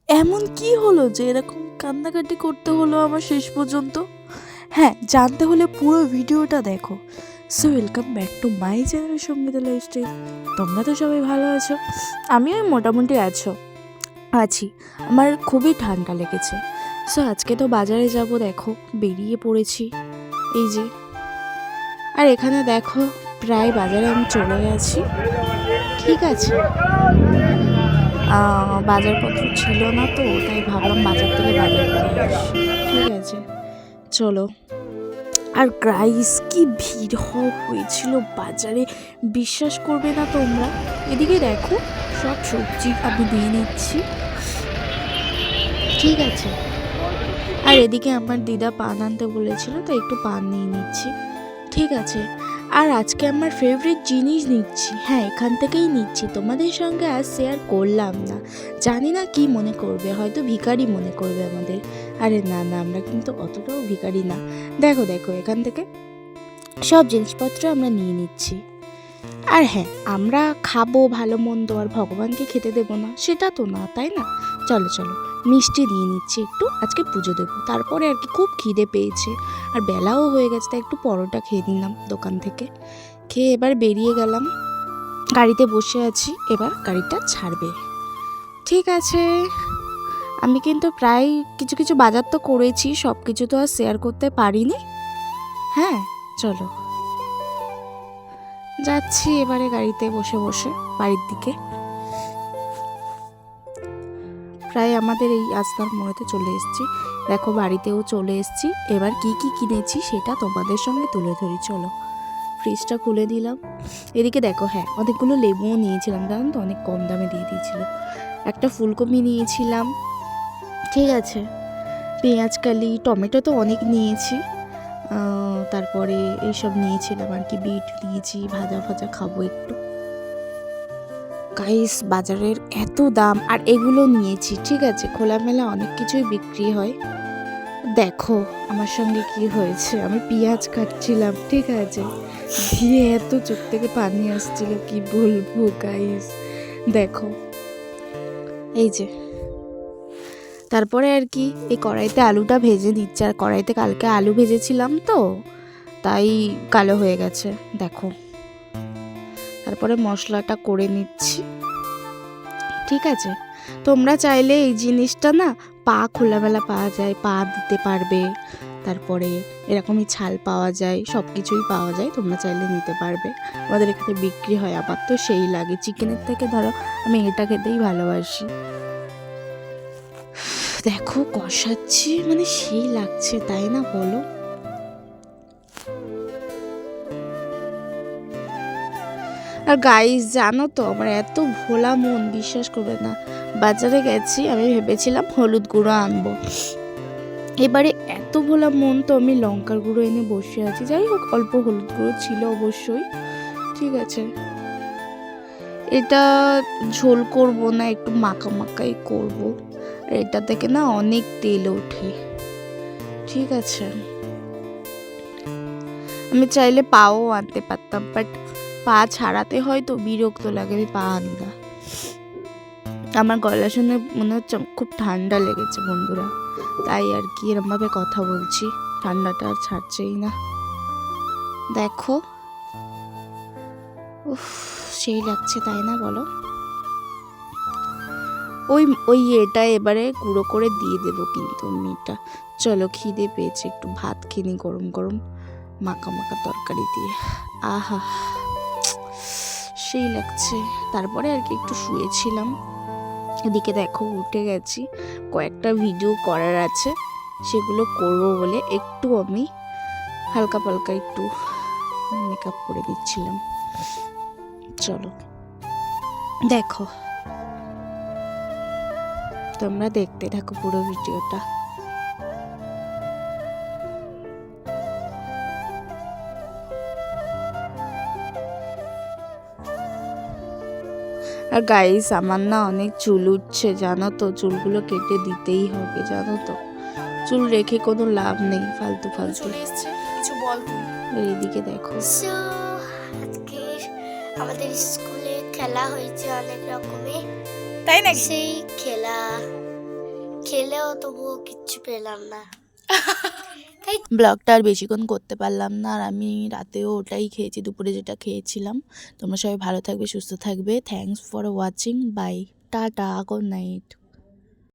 এমন কি হলো যে এরকম কান্নাকাটি করতে হলো আমার শেষ পর্যন্ত? হ্যাঁ, জানতে হলে পুরো ভিডিওটা দেখো। So welcome back to my channel Sangeeta lifestyle. তোমরা তো সবাই ভালো আছো, আমিও মোটামুটি আছি। আমার খুবই ঠান্ডা লেগেছে। সো আজকে তো বাজারে যাব, দেখো বেরিয়ে পড়েছি এই যে। আর এখানে দেখো প্রায় বাজারে আমি চলে গেছি। ঠিক আছে, বাজারপত্র ছিল না তো, তাই ভাবলাম বাজার থেকে বাজার করে আসি। ঠিক আছে, চলো। আর গাইস কি ভিড় হয়েছিল বাজারে, বিশ্বাস করবে না তোমরা। এদিকে দেখো সব সবজি আমি নিয়ে নিচ্ছি। ঠিক আছে, আর এদিকে আমার দিদা পান আনতে বলেছিল, তো একটু পান নিয়ে নিচ্ছি। ঠিক আছে, আর আজকে আমার ফেভারিট জিনিস নিচ্ছি। হ্যাঁ, এখান থেকেই নিচ্ছি, তোমাদের সঙ্গে আর শেয়ার করলাম না। জানি না কি মনে করবে, হয়তো ভিখারি মনে করবে আমাদের। আরে না না, আমরা কিন্তু অতটাও ভিখারি না। দেখো দেখো, এখান থেকে সব জিনিসপত্র আমরা নিয়ে নিচ্ছি। আর হ্যাঁ, আমরা খাবো ভালো মন্দ, আর ভগবানকে খেতে দেবো না সেটা তো না, তাই না? চলো চলো, মিষ্টি দিয়ে নিচ্ছি একটু, আজকে পুজো দেবো। তারপরে আর কি খুব খিদে পেয়েছে, আর বেলাও হয়ে গেছে, তাই একটু পরোটা খেয়ে নিলাম দোকান থেকে। খেয়ে এবার বেরিয়ে গেলাম, গাড়িতে বসে আছি, এবার গাড়িটা ছাড়বে। ঠিক আছে, আমি কিন্তু প্রায় কিছু কিছু বাজার তো করেছি, সব কিছু তো আর শেয়ার করতে পারিনি। হ্যাঁ চলো, যাচ্ছি এবারে গাড়িতে বসে বসে বাড়ির দিকে। প্রায় আমাদের এই আস্তার মোড়েতে চলে এসেছি, দেখো বাড়িতেও চলে এসেছি। এবার কি কি কিনেছি সেটা তোমাদের সঙ্গে তুলে ধরি, চলো। ফ্রিজটা খুলে দিলাম, এদিকে দেখো। হ্যাঁ, অনেকগুলো লেবুও নিয়েছিলাম, জানেন তো, অনেক কম দামে দিয়ে দিয়েছিল। একটা ফুলকপি নিয়েছিলাম। ঠিক আছে, পেঁয়াজকালি, টমেটো তো অনেক নিয়েছি। তারপরে এইসব নিয়েছিলাম আর কি, বিট নিয়েছি, ভাজা ভাজা খাবো একটু। গাইস, বাজারের এত দাম, আর এগুলো নিয়েছি। ঠিক আছে, খোলামেলা অনেক কিছুই বিক্রি হয়। দেখো আমার সঙ্গে কি হয়েছে, আমি পেঁয়াজ কাটছিলাম, ঠিক আছে, দিয়ে এত চোখ থেকে পানি আসছিল, কি বলবো গাইস। দেখো এই যে, তারপরে আর কি এই কড়াইতে আলুটা ভেজে দিচ্ছে, আর কড়াইতে কালকে আলু ভেজেছিলাম তো, তাই কালো হয়ে গেছে দেখো। তারপরে মশলাটা করে নিচ্ছি। ঠিক আছে, তোমরা চাইলে এই জিনিসটা না, পা খোলামেলা পাওয়া যায়, পা দিতে পারবে। তারপরে এরকমই ছাল পাওয়া যায়, সব কিছুই পাওয়া যায়, তোমরা চাইলে নিতে পারবে। আমাদের এখানে বিক্রি হয়, আমার তো সেই লাগে, চিকেনের থেকে ধরো আমি এটা খেতেই ভালোবাসি। দেখো কষাচ্ছি, মানে সেই লাগছে, তাই না বলো? আর গাইস জানো তো, আমার এত ভোলা মন, বিশ্বাস করবে না। বাজারে গেছি, আমি ভেবেছিলাম হলুদ গুঁড়ো আনবো, এবারে এত ভোলা মন তো আমি লঙ্কার গুঁড়ো এনে বসে আছি। যাই হোক, অল্প হলুদ গুঁড়ো ছিল অবশ্যই। ঠিক আছে, এটা ঝোল করব না, একটু মাখা মাখাই করব। আর এটা থেকে না অনেক তেল ওঠে। ঠিক আছে, আমি চাইলে পাও আনতে পারতাম, বাট পা ছাড়াতে হয় তো, বিরক্ত লাগে, আমি পা আনি না। আমার গলা শুনে মনে হচ্ছে খুব ঠান্ডা লেগেছে বন্ধুরা, তাই আর কি এরমভাবে কথা বলছি, ঠান্ডাটা আর ছাড়ছেই না। দেখো উফ, সেই লাগছে, তাই না বলো? ওই ওই এটা এবারে গুঁড়ো করে দিয়ে দেবো কিন্তু এটা। চলো, খিদে পেয়েছে, একটু ভাত খেয়ে নি গরম গরম মাখা মাখা তরকারি দিয়ে। আহা, সেই লাগছে। তারপরে আর কি একটু শুয়েছিলাম, এদিকে দেখো উঠে গেছি, কয়েকটা ভিডিও করার আছে, সেগুলো করবো বলে একটু আমি হালকা পালকা একটু মেকআপ করে দিচ্ছিলাম। চলো দেখো, তোমরা দেখতে থাকো পুরো ভিডিওটা। আর গাইস, আমার না অনেক চুল উঠছে জানো তো, চুলগুলো কেটে দিতেই হবে জানো তো, চুল রেখে কোনো লাভ নেই, ফালতু ফালতু। কিছু বল তুই। এইদিকে দেখো, আজকে আমাদের স্কুলে খেলা হয়েছে অনেক রকমের, তাই নাকি? সেই খেলেও তবুও কিচ্ছু পেলাম না। ব্লগটা আর বেশিক্ষণ করতে পারলাম না, আর আমি রাতেও ওটাই খেয়েছি, দুপুরে যেটা খেয়েছিলাম। তোমরা সবাই ভালো থাকবে, সুস্থ থাকবে। থ্যাঙ্কস ফর ওয়াচিং, বাই, টাটা, গুড নাইট।